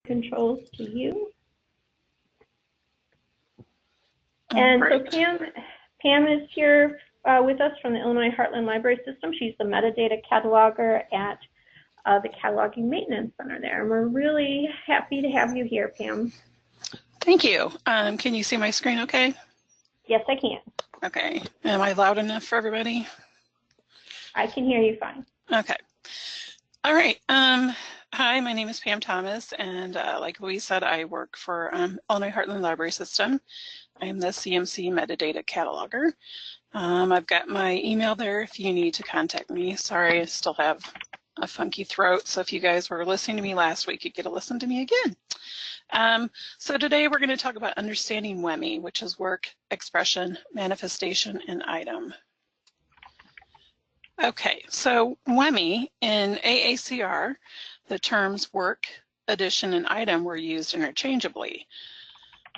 controls to you. And so Pam is here with us from the Illinois Heartland Library System. She's the metadata cataloger at the Cataloging Maintenance Center there. And we're really happy to have you here, Pam. Thank you. Can you see my screen okay? Yes, I can. Okay. Am I loud enough for everybody? I can hear you fine. Okay. All right. Hi, my name is Pam Thomas, and like Louise said, I work for Illinois Heartland Library System. I am the CMC metadata cataloger. I've got my email there if you need to contact me. Sorry, I still have a funky throat, so if you guys were listening to me last week, you get to listen to me again. So today we're going to talk about understanding WEMI, which is work, expression, manifestation, and item. Okay, so WEMI in AACR, the terms work, edition, and item were used interchangeably.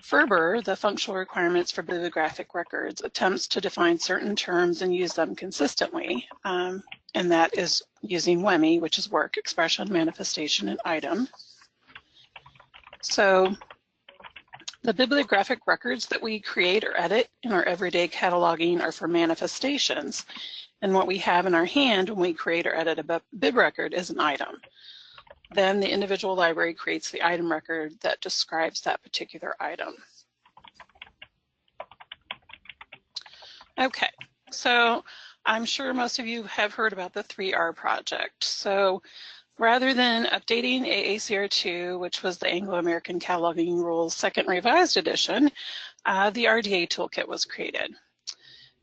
FRBR, the functional requirements for bibliographic records, attempts to define certain terms and use them consistently, and that is using WEMI, which is work, expression, manifestation, and item. So the bibliographic records that we create or edit in our everyday cataloging are for manifestations, and what we have in our hand when we create or edit a bib record is an item. Then the individual library creates the item record that describes that particular item. Okay, so I'm sure most of you have heard about the 3R project. So rather than updating AACR2, which was the Anglo-American Cataloging Rules second revised edition, the RDA Toolkit was created.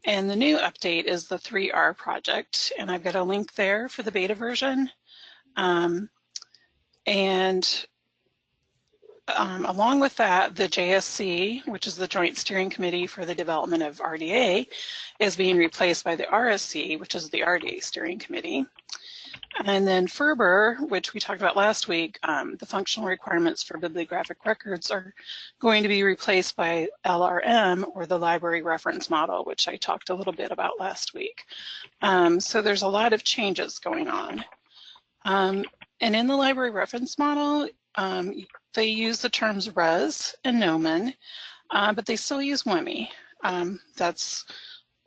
And the new update is the 3R project, and I've got a link there for the beta version. Along with that, the JSC, which is the Joint Steering Committee for the Development of RDA, is being replaced by the RSC, which is the RDA Steering Committee. And then FRBR, which we talked about last week, the functional requirements for bibliographic records are going to be replaced by LRM, or the Library Reference Model, which I talked a little bit about last week. So there's a lot of changes going on. And in the Library Reference Model, they use the terms res and nomen, but they still use WEMI. That's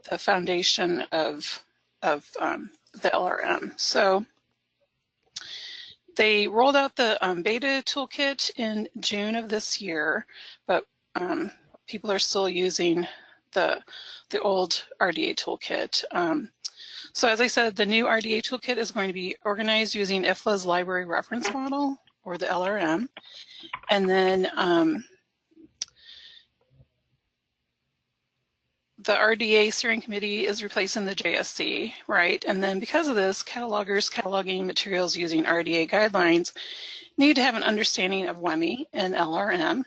the foundation of the LRM. So they rolled out the beta toolkit in June of this year, but people are still using the old RDA toolkit. So as I said, the new RDA toolkit is going to be organized using IFLA's Library Reference Model, or the LRM, and then the RDA Steering Committee is replacing the JSC, right? And then because of this, catalogers cataloging materials using RDA guidelines need to have an understanding of WEMI and LRM,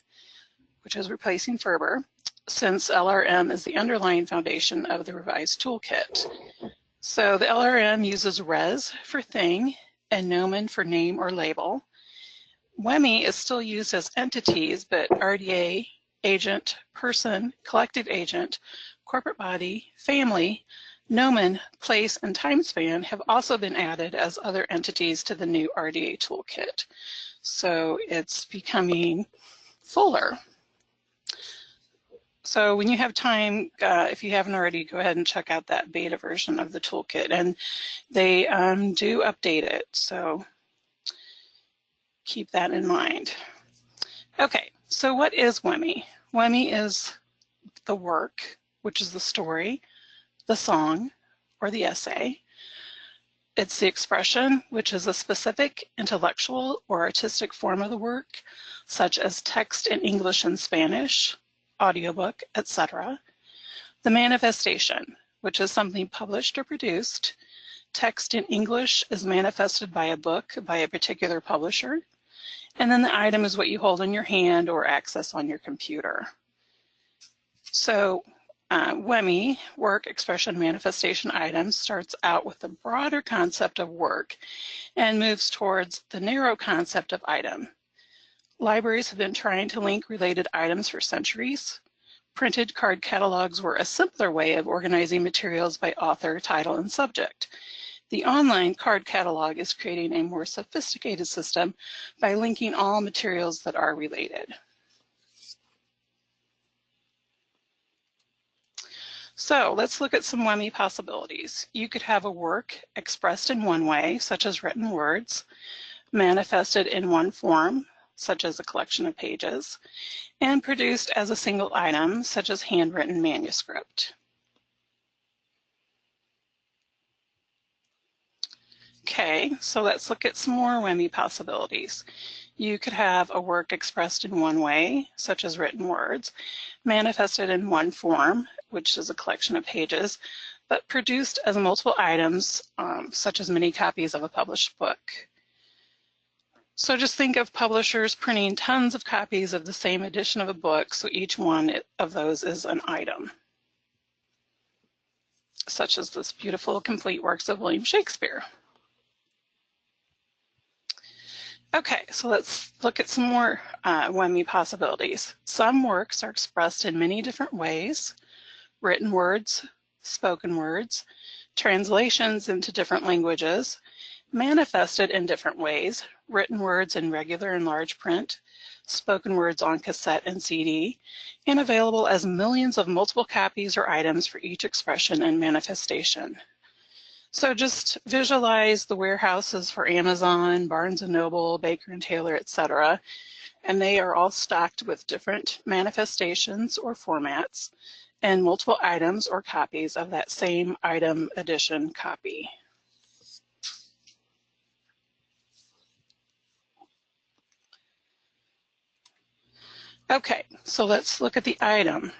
which is replacing FRBR, since LRM is the underlying foundation of the revised toolkit. So the LRM uses res for thing and nomen for name or label. WEMI is still used as entities, but RDA, agent, person, collective agent, corporate body, family, nomen, place, and time span have also been added as other entities to the new RDA toolkit. So it's becoming fuller. So when you have time, if you haven't already, go ahead and check out that beta version of the toolkit, and they do update it, so keep that in mind. Okay, so what is WEMI? WEMI is the work, which is the story, the song, or the essay. It's the expression, which is a specific intellectual or artistic form of the work, such as text in English and Spanish, audiobook, etc. The manifestation, which is something published or produced. Text in English is manifested by a book by a particular publisher. And then the item is what you hold in your hand or access on your computer. So WEMI, work, expression, manifestation, items, starts out with the broader concept of work and moves towards the narrow concept of item. Libraries have been trying to link related items for centuries. Printed card catalogs were a simpler way of organizing materials by author, title, and subject. The online card catalog is creating a more sophisticated system by linking all materials that are related. So let's look at some WEMI possibilities. You could have a work expressed in one way, such as written words, manifested in one form, such as a collection of pages, and produced as a single item, such as handwritten manuscript. Okay, so let's look at some more WEMI possibilities. You could have a work expressed in one way, such as written words, manifested in one form, which is a collection of pages, but produced as multiple items, such as many copies of a published book. So just think of publishers printing tons of copies of the same edition of a book, so each one of those is an item, such as this beautiful complete works of William Shakespeare. Okay, so let's look at some more WEMI possibilities. Some works are expressed in many different ways: written words, spoken words, translations into different languages, manifested in different ways, written words in regular and large print, spoken words on cassette and CD, and available as millions of multiple copies or items for each expression and manifestation. So just visualize the warehouses for Amazon, Barnes & Noble, Baker & Taylor, etc. And they are all stocked with different manifestations or formats and multiple items or copies of that same item edition copy. Okay, so let's look at the item.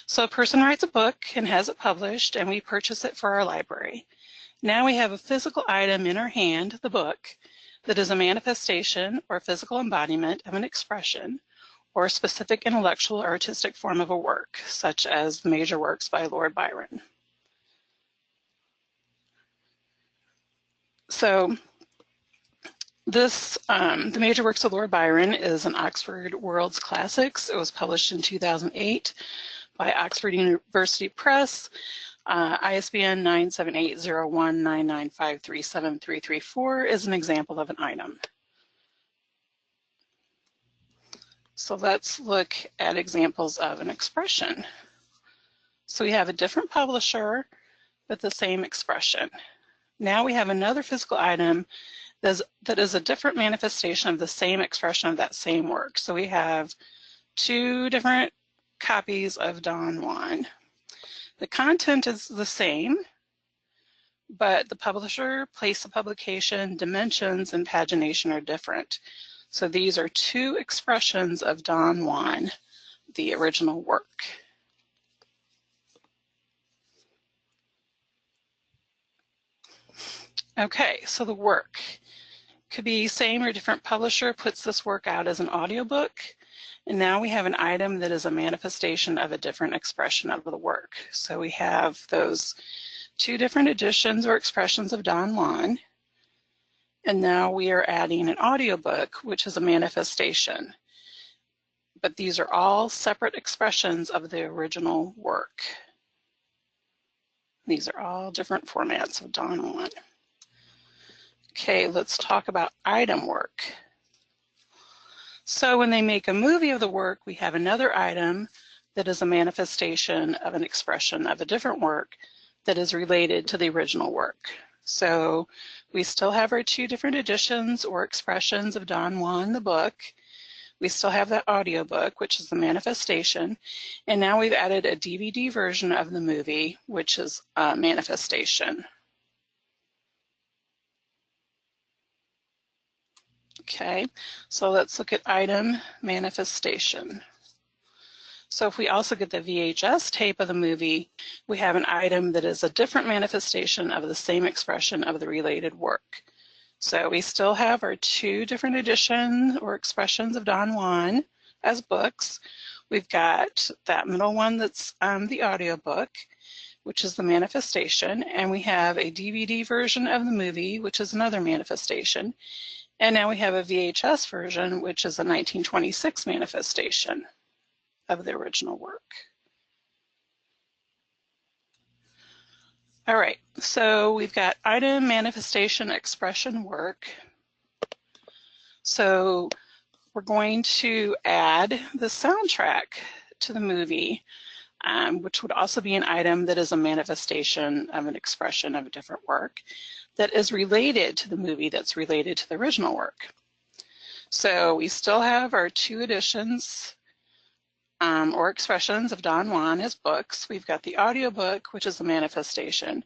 So a person writes a book and has it published, and we purchase it for our library. Now we have a physical item in our hand, the book, that is a manifestation or physical embodiment of an expression or a specific intellectual or artistic form of a work, such as the major works by Lord Byron. So this, the major works of Lord Byron is an Oxford World's Classics. It was published in 2008 by Oxford University Press, ISBN 9780199537334 is an example of an item. So let's look at examples of an expression. So we have a different publisher with the same expression. Now we have another physical item that is a different manifestation of the same expression of that same work. So we have two different copies of Don Juan. The content is the same, but the publisher, place of publication, dimensions, and pagination are different. So these are two expressions of Don Juan, the original work. Okay, so the work could be same or different publisher puts this work out as an audiobook. And now we have an item that is a manifestation of a different expression of the work. So we have those two different editions or expressions of Don Juan. And now we are adding an audiobook, which is a manifestation. But these are all separate expressions of the original work. These are all different formats of Don Juan. Okay, let's talk about item work. So when they make a movie of the work, we have another item that is a manifestation of an expression of a different work that is related to the original work. So we still have our two different editions or expressions of Don Juan, the book. We still have that audiobook, which is the manifestation. And now we've added a DVD version of the movie, which is a manifestation. Okay, so let's look at item manifestation. So if we also get the VHS tape of the movie, we have an item that is a different manifestation of the same expression of the related work. So we still have our two different editions or expressions of Don Juan as books. We've got that middle one that's the audiobook, which is the manifestation, and we have a DVD version of the movie, which is another manifestation. And now we have a VHS version, which is a 1926 manifestation of the original work. All right, so we've got item, manifestation, expression, work. So we're going to add the soundtrack to the movie, which would also be an item that is a manifestation of an expression of a different work that is related to the movie that's related to the original work. So we still have our 2 editions or expressions of Don Juan as books. We've got the audiobook, which is a manifestation.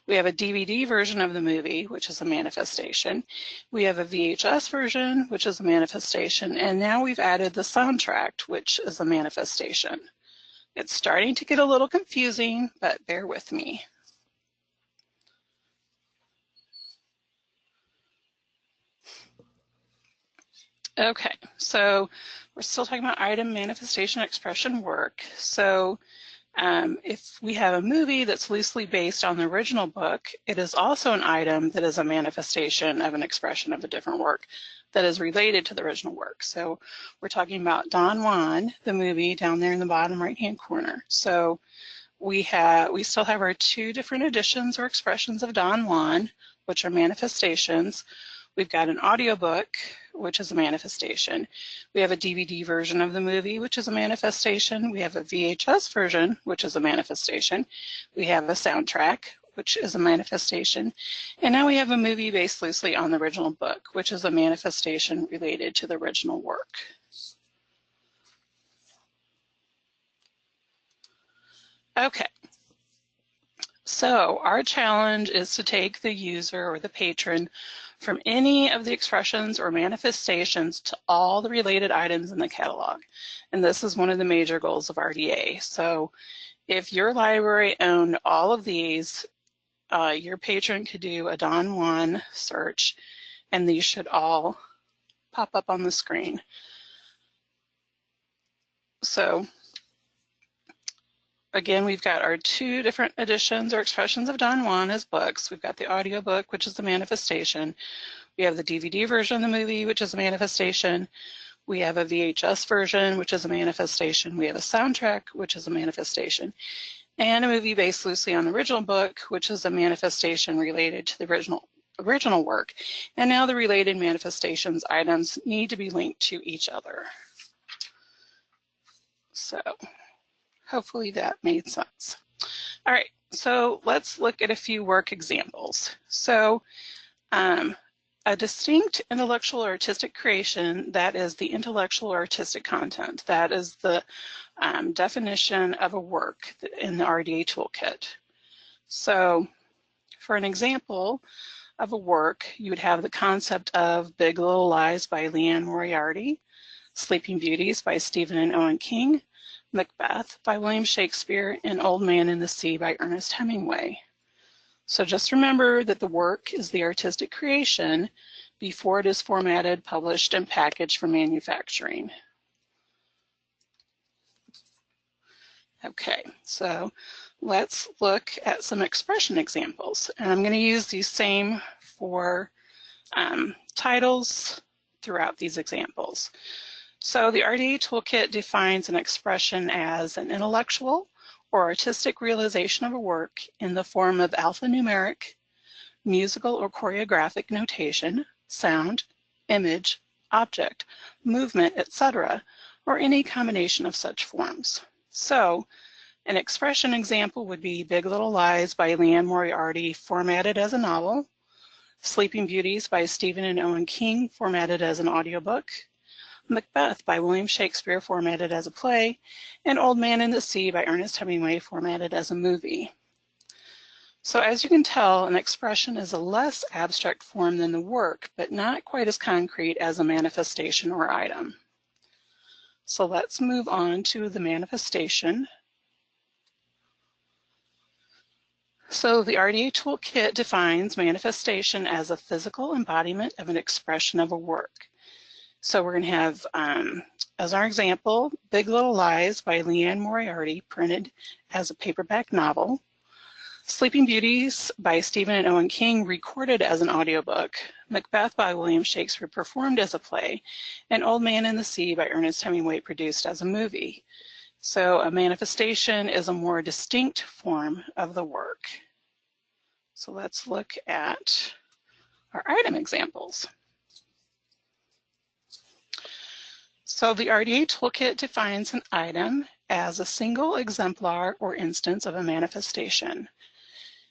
We have a DVD version of the movie, which is a manifestation. We have a VHS version, which is a manifestation. And now we've added the soundtrack, which is a manifestation. It's starting to get a little confusing, but bear with me. Okay, so we're still talking about item, manifestation, expression, work. So if we have a movie that's loosely based on the original book, it is also an item that is a manifestation of an expression of a different work that is related to the original work. So we're talking about Don Juan, the movie, down there in the bottom right-hand corner. So we still have our 2 different editions or expressions of Don Juan, which are manifestations. We've got an audiobook, which is a manifestation. We have a DVD version of the movie, which is a manifestation. We have a VHS version, which is a manifestation. We have a soundtrack, which is a manifestation. And now we have a movie based loosely on the original book, which is a manifestation related to the original work. Okay. So our challenge is to take the user or the patron from any of the expressions or manifestations to all the related items in the catalog. And this is one of the major goals of RDA. So if your library owned all of these, your patron could do a Don Juan search, and these should all pop up on the screen. So again, we've got our 2 different editions or expressions of Don Juan as books. We've got the audiobook, which is the manifestation. We have the DVD version of the movie, which is a manifestation. We have a VHS version, which is a manifestation. We have a soundtrack, which is a manifestation. And a movie based loosely on the original book, which is a manifestation related to the original work. And now the related manifestations items need to be linked to each other. So hopefully that made sense. All right, so let's look at a few work examples. So a distinct intellectual or artistic creation, that is the intellectual or artistic content. That is the definition of a work in the RDA Toolkit. So for an example of a work, you would have the concept of Big Little Lies by Liane Moriarty, Sleeping Beauties by Stephen and Owen King, Macbeth by William Shakespeare, and Old Man and the Sea by Ernest Hemingway. So just remember that the work is the artistic creation before it is formatted, published, and packaged for manufacturing. Okay, so let's look at some expression examples. And I'm going to use these same 4 titles throughout these examples. So the RDA Toolkit defines an expression as an intellectual or artistic realization of a work in the form of alphanumeric, musical or choreographic notation, sound, image, object, movement, etc., or any combination of such forms. So an expression example would be Big Little Lies by Liane Moriarty, formatted as a novel, Sleeping Beauties by Stephen and Owen King, formatted as an audiobook, Macbeth by William Shakespeare, formatted as a play, and Old Man and the Sea by Ernest Hemingway, formatted as a movie. So as you can tell, an expression is a less abstract form than the work, but not quite as concrete as a manifestation or item. So let's move on to the manifestation. So the RDA Toolkit defines manifestation as a physical embodiment of an expression of a work. So we're going to have, as our example, Big Little Lies by Liane Moriarty, printed as a paperback novel, Sleeping Beauties by Stephen and Owen King, recorded as an audiobook, Macbeth by William Shakespeare, performed as a play, and Old Man and the Sea by Ernest Hemingway, produced as a movie. So a manifestation is a more distinct form of the work. So let's look at our item examples. So the RDA Toolkit defines an item as a single exemplar or instance of a manifestation.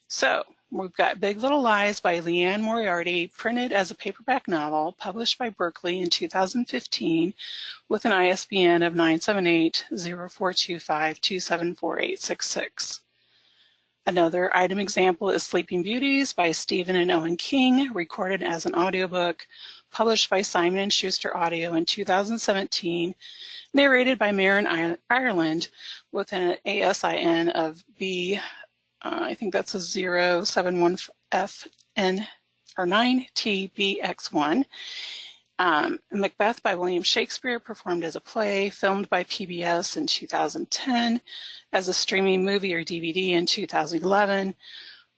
So we've got Big Little Lies by Leanne Moriarty, printed as a paperback novel, published by Berkeley in 2015 with an ISBN of 978-0425-274866. Another item example is Sleeping Beauties by Stephen and Owen King, recorded as an audiobook, published by Simon & Schuster Audio in 2017, narrated by Maren Ireland with an ASIN of B, I think that's a 071FN or 9TBX1. Macbeth by William Shakespeare, performed as a play, filmed by PBS in 2010, as a streaming movie or DVD in 2011,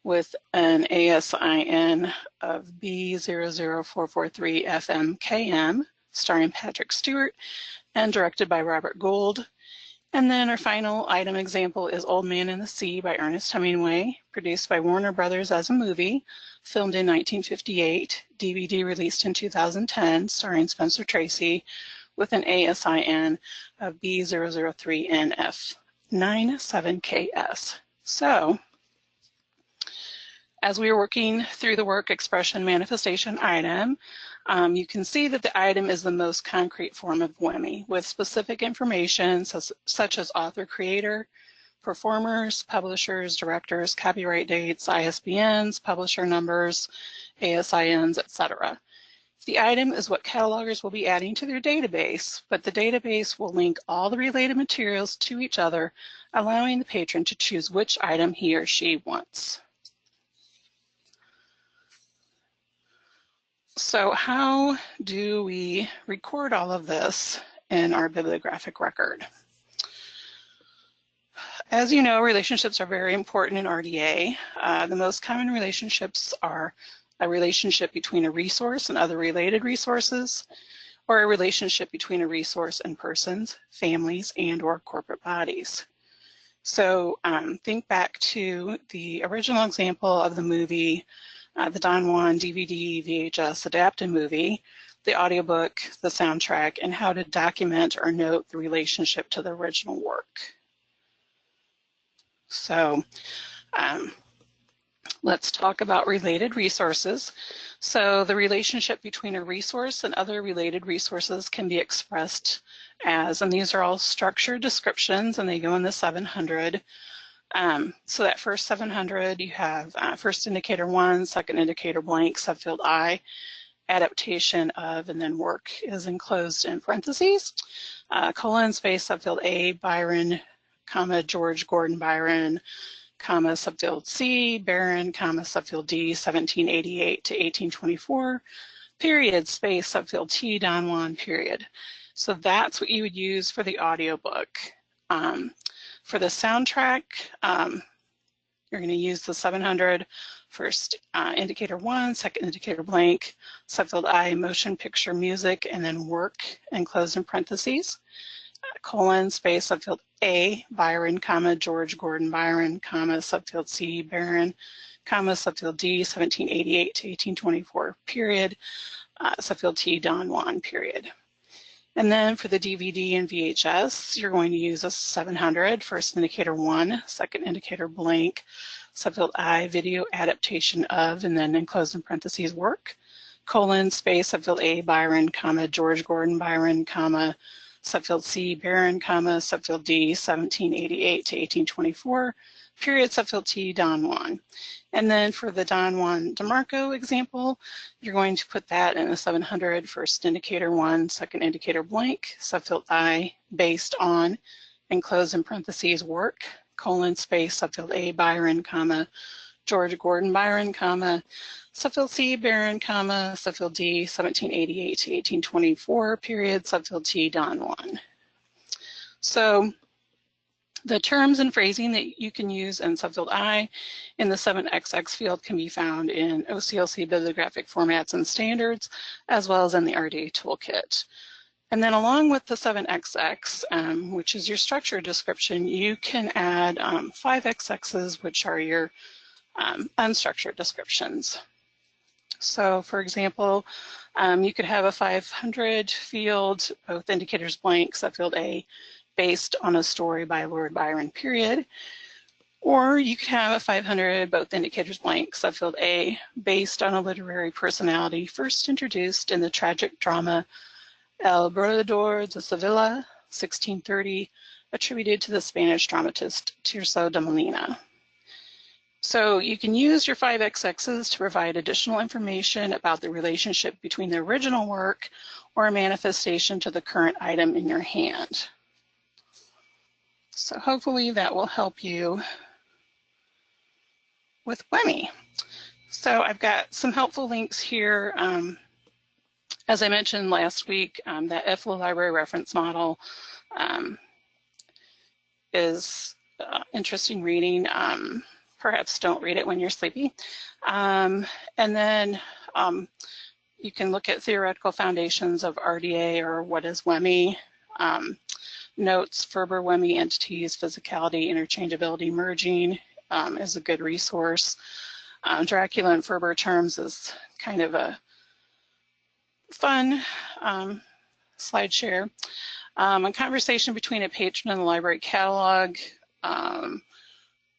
with an ASIN of B00443FMKM, starring Patrick Stewart, and directed by Robert Gould. And then our final item example is Old Man and the Sea by Ernest Hemingway, produced by Warner Brothers as a movie, filmed in 1958, DVD released in 2010, starring Spencer Tracy, with an ASIN of B003NF97KS. So, as we are working through the work expression manifestation item, you can see that the item is the most concrete form of WEMI, with specific information such as author, creator, performers, publishers, directors, copyright dates, ISBNs, publisher numbers, ASINs, etc. The item is what catalogers will be adding to their database, but the database will link all the related materials to each other, allowing the patron to choose which item he or she wants. So how do we record all of this in our bibliographic record? As you know, relationships are very important in RDA. The most common relationships are a relationship between a resource and other related resources, or a relationship between a resource and persons, families, and/or corporate bodies. So think back to the original example of the movie, the Don Juan DVD, VHS adapted movie, the audiobook, the soundtrack, and how to document or note the relationship to the original work. So let's talk about related resources. So the relationship between a resource and other related resources can be expressed as, and these are all structured descriptions, and they go in the 700. So that first 700, you have first indicator 1, second indicator blank, subfield I, adaptation of, and then work is enclosed in parentheses, colon, space, subfield A, Byron, comma, George Gordon Byron, comma, subfield C, Barron, comma, subfield D, 1788 to 1824, period, space, subfield T, Don Juan, period. So that's what you would use for the audiobook. For the soundtrack, you're going to use the 700, first indicator 1, second indicator blank, subfield I, motion picture music, and then work, enclosed in parentheses, colon, space, subfield A, Byron, comma, George Gordon Byron, comma, subfield C, Barron, comma, subfield D, 1788 to 1824, period, subfield T, Don Juan, period. And then for the DVD and VHS, you're going to use a 700, first indicator 1, second indicator blank, subfield I, video adaptation of, and then enclosed in parentheses, work, colon, space, subfield A, Byron, comma, George Gordon Byron, comma, subfield C, Barron, comma, subfield D, 1788 to 1824, period, subfield T, Don Juan. And then for the Don Juan DeMarco example, you're going to put that in a 700, first indicator 1, second indicator blank, subfield I, based on, enclosed in parentheses, work, colon, space, subfield A, Byron, comma, George Gordon Byron, comma, subfield C, Barron, comma, subfield D, 1788 to 1824, period, subfield T, Don Juan. So the terms and phrasing that you can use in subfield I in the 7XX field can be found in OCLC bibliographic formats and standards, as well as in the RDA Toolkit. And then along with the 7XX, which is your structured description, you can add 5XXs, which are your unstructured descriptions. So for example, you could have a 500 field, both indicators blank, subfield A, based on a story by Lord Byron, period. Or you could have a 500, both indicators blank, subfield A, based on a literary personality first introduced in the tragic drama El Borrador de Sevilla, 1630, attributed to the Spanish dramatist Tirso de Molina. So you can use your 5XXs to provide additional information about the relationship between the original work or a manifestation to the current item in your hand. So hopefully that will help you with WEMI. So I've got some helpful links here. As I mentioned last week, that FLA library reference model is interesting reading. Perhaps don't read it when you're sleepy. And then you can look at theoretical foundations of RDA or what is WEMI, notes, Ferber WEMI entities, physicality, interchangeability, merging is a good resource. Dracula and Ferber terms is kind of a fun slide share. A conversation between a patron and the library catalog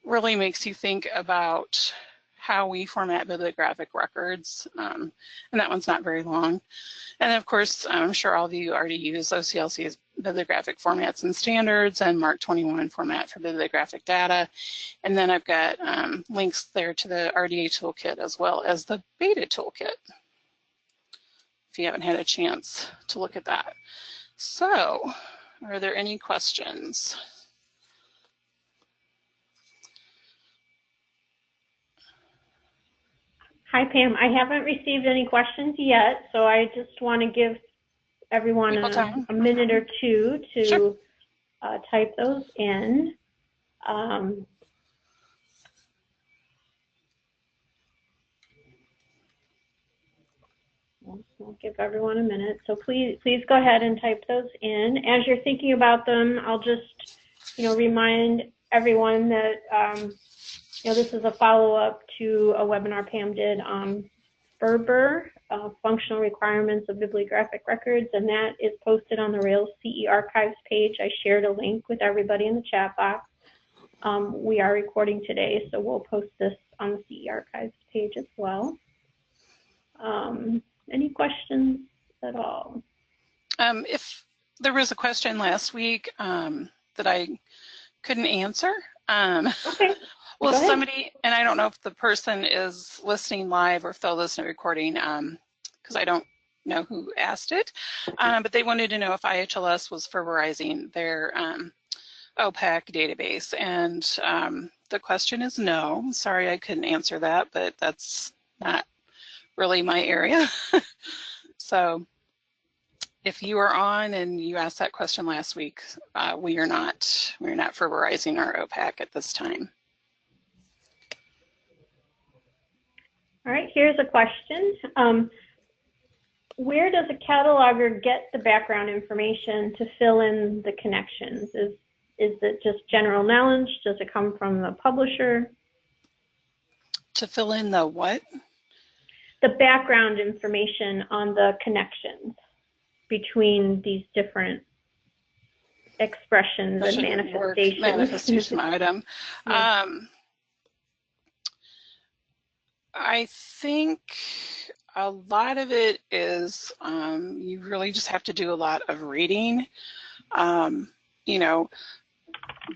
really makes you think about how we format bibliographic records, and that one's not very long. And of course, I'm sure all of you already use OCLC's bibliographic formats and standards and Mark 21 format for bibliographic data. And then I've got links there to the RDA Toolkit as well as the Beta Toolkit, if you haven't had a chance to look at that. So, are there any questions? Hi, Pam. I haven't received any questions yet, so I just want to give everyone a minute or two to sure. Type those in. We'll give everyone a minute. So please go ahead and type those in. As you're thinking about them, I'll just, remind everyone that, this is a follow-up to a webinar Pam did on Ferber, functional requirements of bibliographic records, and that is posted on the Rails CE Archives page. I shared a link with everybody in the chat box. We are recording today, so we'll post this on the CE Archives page as well. Any questions at all? If there was a question last week that I couldn't answer. Okay. Well, somebody, and I don't know if the person is listening live or if they'll listen to recording, because I don't know who asked it, but they wanted to know if IHLS was Ferberizing their OPAC database, and the question is no. Sorry I couldn't answer that, but that's not really my area. So if you are on and you asked that question last week, we're not Ferberizing our OPAC at this time. All right, here's a question. Where does a cataloger get the background information to fill in the connections? Is it just general knowledge? Does it come from the publisher? To fill in the what? The background information on the connections between these different expressions and manifestations. Manifestation item. Yeah. I think a lot of it is you really just have to do a lot of reading.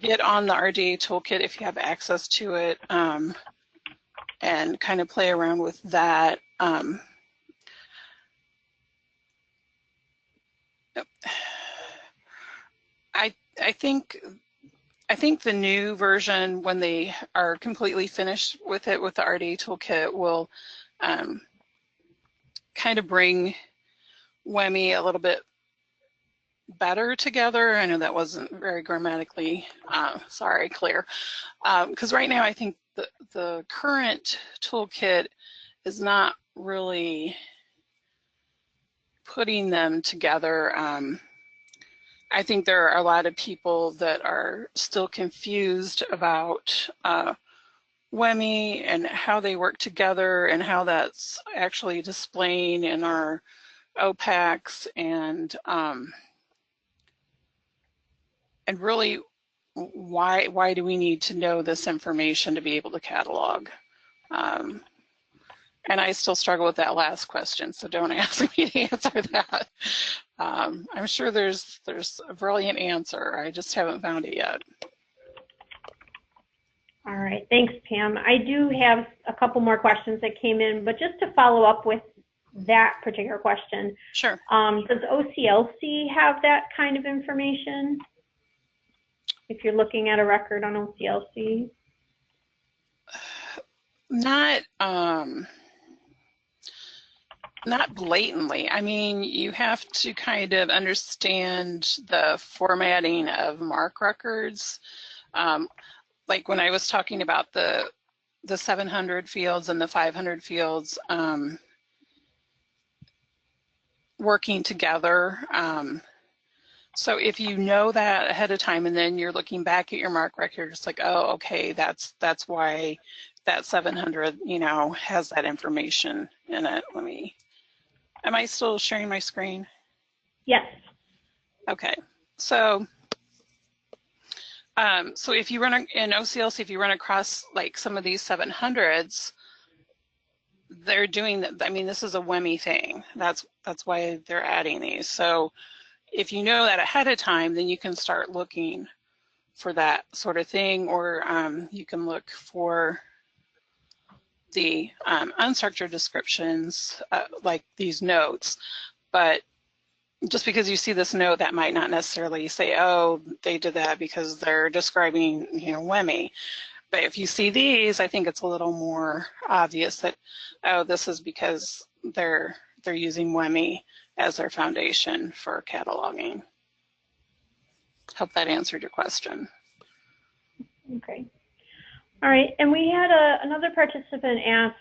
Get on the RDA Toolkit if you have access to it, and kind of play around with that. I think the new version, when they are completely finished with it with the RDA Toolkit, will kind of bring WEMI a little bit better together. I know that wasn't very grammatically, clear. Because right now I think the current toolkit is not really putting them together. I think there are a lot of people that are still confused about WEMI and how they work together and how that's actually displaying in our OPACs, and really why do we need to know this information to be able to catalog? And I still struggle with that last question, so don't ask me to answer that. I'm sure there's a brilliant answer. I just haven't found it yet. All right, thanks, Pam. I do have a couple more questions that came in, but just to follow up with that particular question. Sure. Does OCLC have that kind of information? If you're looking at a record on OCLC? Not blatantly. I mean, you have to kind of understand the formatting of MARC records. Like when I was talking about the 700 fields and the 500 fields working together. So if you know that ahead of time and then you're looking back at your MARC record, it's like, oh, okay, that's why that 700, you know, has that information in it. Am I still sharing my screen? Yes. Okay, so if you run in OCLC, if you run across like some of these 700s, they're doing that. I mean, this is a WEMI thing. That's why they're adding these. So if you know that ahead of time, then you can start looking for that sort of thing, or you can look for the unstructured descriptions, like these notes. But just because you see this note, that might not necessarily say, oh, they did that because they're describing, you know, WEMI. But if you see these, I think it's a little more obvious that, oh, this is because they're using WEMI as their foundation for cataloging. Hope that answered your question. Okay. All right, and we had another participant asked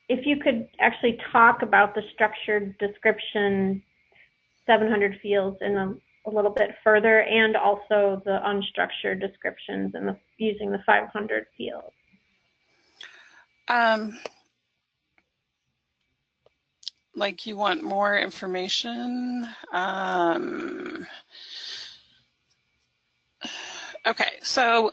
if you could actually talk about the structured description 700 fields in a little bit further, and also the unstructured descriptions and using the 500 fields. Like you want more information? Okay, so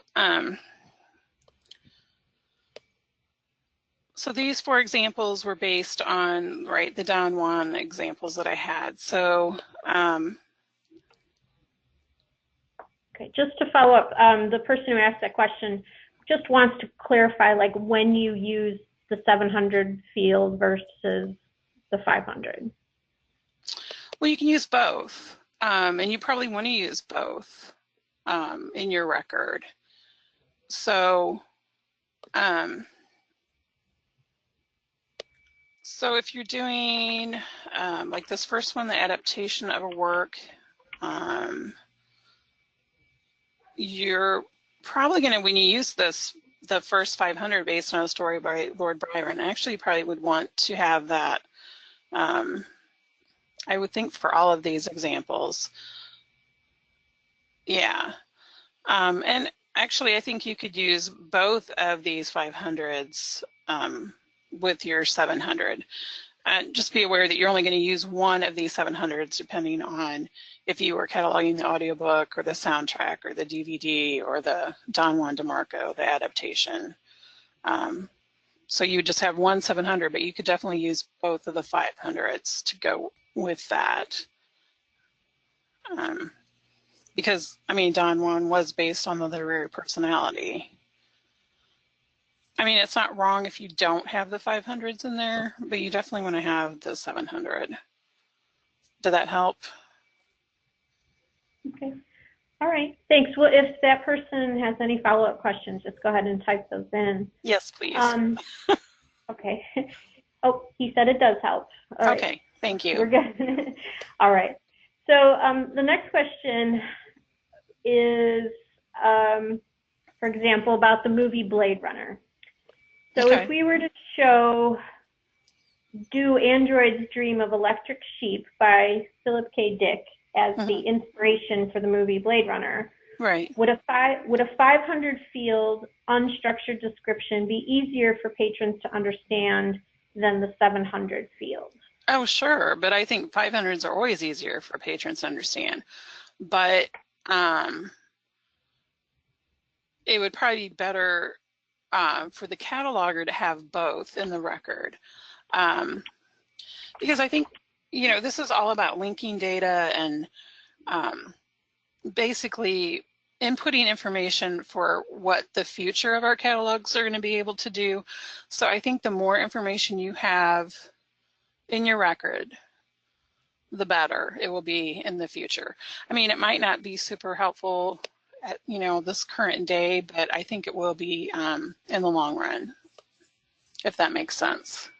so these 4 examples were based on, right, the Don Juan examples that I had. So okay, just to follow up, the person who asked that question just wants to clarify, like, when you use the 700 field versus the 500. Well, you can use both, and you probably want to use both in your record. So so if you're doing like this first one, the adaptation of a work, you're probably going to, when you use this, the first 500 based on a story by Lord Byron, actually you probably would want to have that, I would think, for all of these examples. Yeah. And actually I think you could use both of these 500s with your 700. Just be aware that you're only going to use one of these 700s depending on if you were cataloging the audiobook or the soundtrack or the DVD or the Don Juan DeMarco, the adaptation. So you would just have one 700, but you could definitely use both of the 500s to go with that. Because, I mean, Don Juan was based on the literary personality. I mean, it's not wrong if you don't have the 500s in there, but you definitely want to have the 700. Did that help? Okay. All right. Thanks. Well, if that person has any follow-up questions, just go ahead and type those in. Yes, please. Okay. Oh, he said it does help. All right. Okay. Thank you. We're good. All right. So the next question is, for example, about the movie Blade Runner. So Okay. if we were to show Do Androids Dream of Electric Sheep by Philip K. Dick as the inspiration for the movie Blade Runner, Right. Would a 500 field unstructured description be easier for patrons to understand than the 700 field? Oh, sure, but I think 500s are always easier for patrons to understand. But it would probably be better for the cataloger to have both in the record. Because I think, you know, this is all about linking data and basically inputting information for what the future of our catalogs are going to be able to do. So I think the more information you have in your record, the better it will be in the future. I mean, it might not be super helpful at, you know, this current day, but I think it will be in the long run, if that makes sense.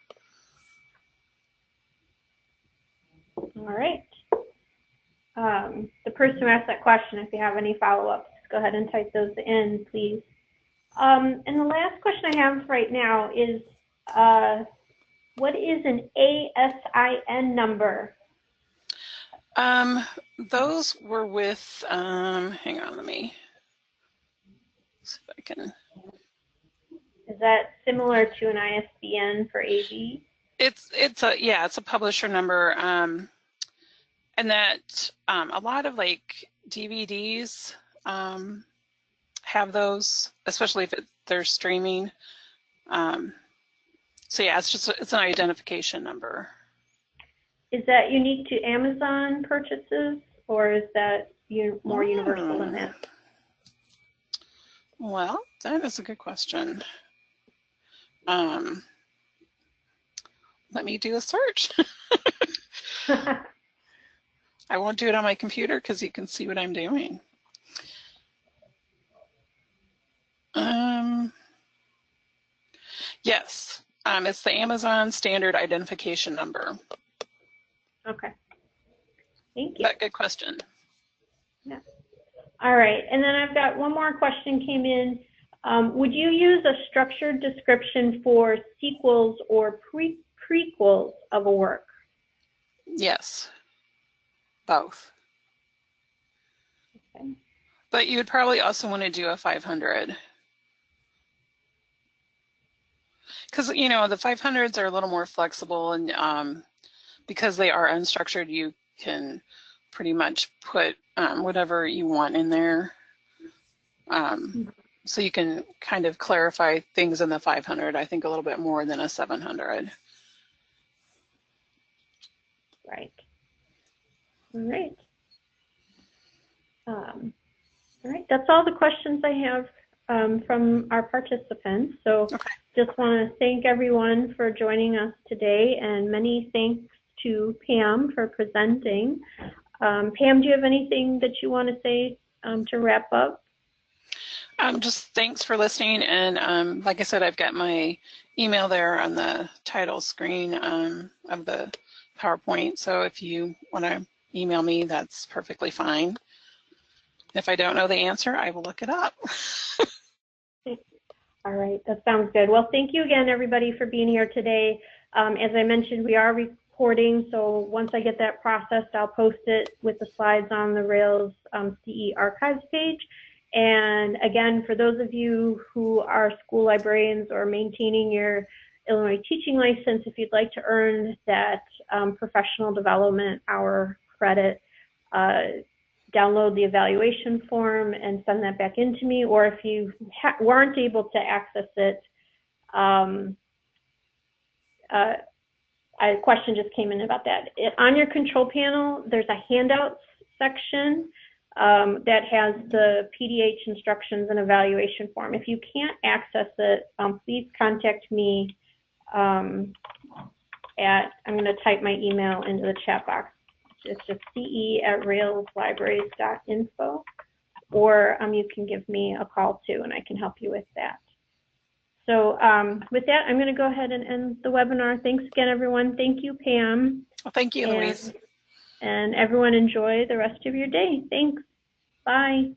All right. The person who asked that question, if you have any follow-ups, go ahead and type those in, please. And the last question I have right now is, what is an ASIN number? Those were with, hang on, let me see if I can. Is that similar to an ISBN for AV? It's a publisher number, and that a lot of like DVDs have those, especially if they're streaming. So yeah, it's an identification number. Is that unique to Amazon purchases, or is that more universal than that? Well, that is a good question. Let me do a search. I won't do it on my computer because you can see what I'm doing. Yes, it's the Amazon Standard Identification Number. Okay. Thank you. But good question. Yeah. All right, and then I've got one more question came in. Would you use a structured description for sequels or prequels of a work? Yes, both. Okay. But you would probably also want to do a 500. Because, you know, the 500s are a little more flexible, and because they are unstructured, you can pretty much put whatever you want in there. So you can kind of clarify things in the 500, I think, a little bit more than a 700. Right. All right. All right, that's all the questions I have from our participants. So okay. Just want to thank everyone for joining us today, and many thanks to Pam for presenting. Pam, do you have anything that you want to say to wrap up? Just thanks for listening, and like I said, I've got my email there on the title screen of the PowerPoint, so if you want to email me, that's perfectly fine. If I don't know the answer, I will look it up. All right, that sounds good. Well, thank you again, everybody, for being here today. As I mentioned, we are recording, so once I get that processed, I'll post it with the slides on the Rails CE archives page. And again, for those of you who are school librarians or maintaining your Illinois teaching license, if you'd like to earn that professional development hour credit, download the evaluation form and send that back into me. Or if you weren't able to access it, a question just came in about that. On your control panel, there's a handouts section that has the PDH instructions and evaluation form. If you can't access it, please contact me I'm going to type my email into the chat box. It's just ce@railslibraries.info, or you can give me a call too, and I can help you with that. So with that, I'm going to go ahead and end the webinar. Thanks again, everyone. Thank you, Pam. Well, thank you, Louise. And everyone enjoy the rest of your day. Thanks. Bye.